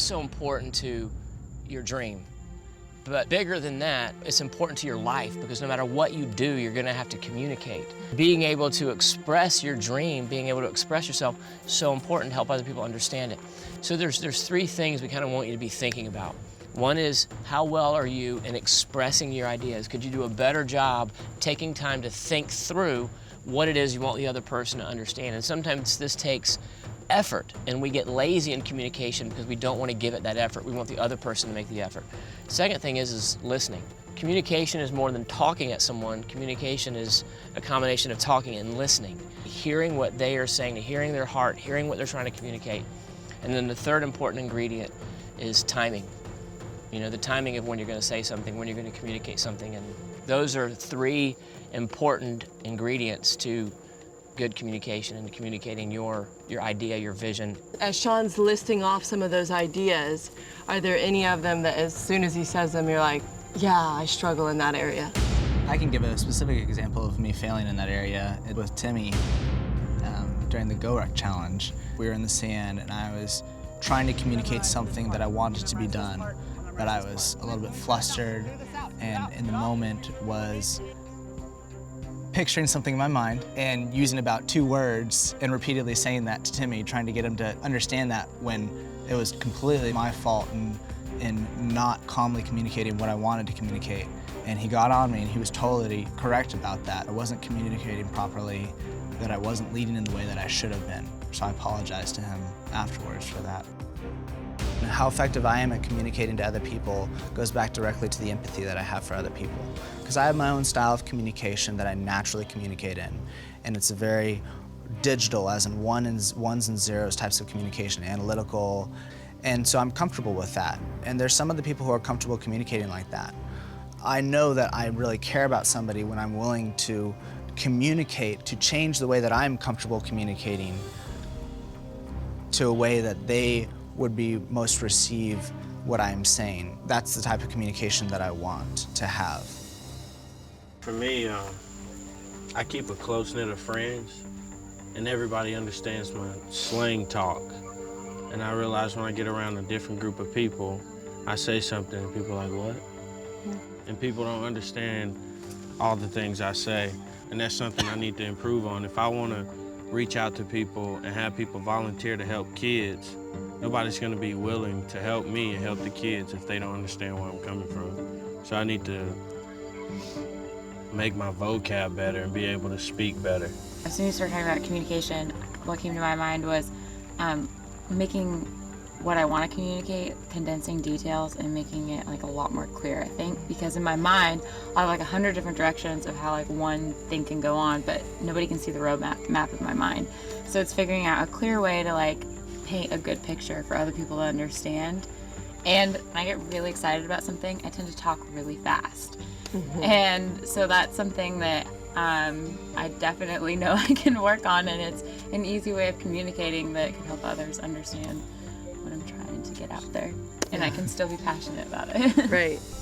so important to your dream. But bigger than that, it's important to your life, because no matter what you do, you're gonna have to communicate. Being able to express your dream, being able to express yourself, is so important to help other people understand it. So there's three things we kind of want you to be thinking about. One is, how well are you in expressing your ideas? Could you do a better job taking time to think through what it is you want the other person to understand? And sometimes this takes effort, and we get lazy in communication because we don't want to give it that effort. We want the other person to make the effort. Second thing is listening. Communication is more than talking at someone. Communication is a combination of talking and listening, hearing what they are saying, hearing their heart, hearing what they're trying to communicate. And then the third important ingredient is timing. You know, the timing of when you're going to say something, when you're going to communicate something. And those are three important ingredients to good communication and communicating your idea, your vision. As Sean's listing off some of those ideas, are there any of them that as soon as he says them, you're like, yeah, I struggle in that area? I can give a specific example of me failing in that area with Timmy during the GoRuck challenge. We were in the sand and I was trying to communicate something that I wanted to be done, but I was a little bit flustered, and in the moment was picturing something in my mind and using about 2 words and repeatedly saying that to Timmy, trying to get him to understand that, when it was completely my fault in not calmly communicating what I wanted to communicate. And he got on me and he was totally correct about that. I wasn't communicating properly, that I wasn't leading in the way that I should have been. So I apologized to him afterwards for that. How effective I am at communicating to other people goes back directly to the empathy that I have for other people. Because I have my own style of communication that I naturally communicate in, and it's a very digital, as in ones and zeros types of communication, analytical, and so I'm comfortable with that. And there's some of the people who are comfortable communicating like that. I know that I really care about somebody when I'm willing to communicate, to change the way that I'm comfortable communicating to a way that they would be most receive what I'm saying. That's the type of communication that I want to have. For me, I keep a close knit of friends, and everybody understands my slang talk. And I realize when I get around a different group of people, I say something and people are like, what? And people don't understand all the things I say. And that's something I need to improve on. If I want to reach out to people and have people volunteer to help kids, nobody's going to be willing to help me and help the kids if they don't understand where I'm coming from. So I need to make my vocab better and be able to speak better. As soon as you started talking about communication, what came to my mind was making what I want to communicate, condensing details and making it like a lot more clear, I think. Because in my mind, I have like 100 different directions of how like one thing can go on, but nobody can see the map of my mind. So it's figuring out a clear way to like paint a good picture for other people to understand. And when I get really excited about something, I tend to talk really fast. And so that's something that I definitely know I can work on, and it's an easy way of communicating that can help others understand what I'm trying to get out there. And I can still be passionate about it. Right.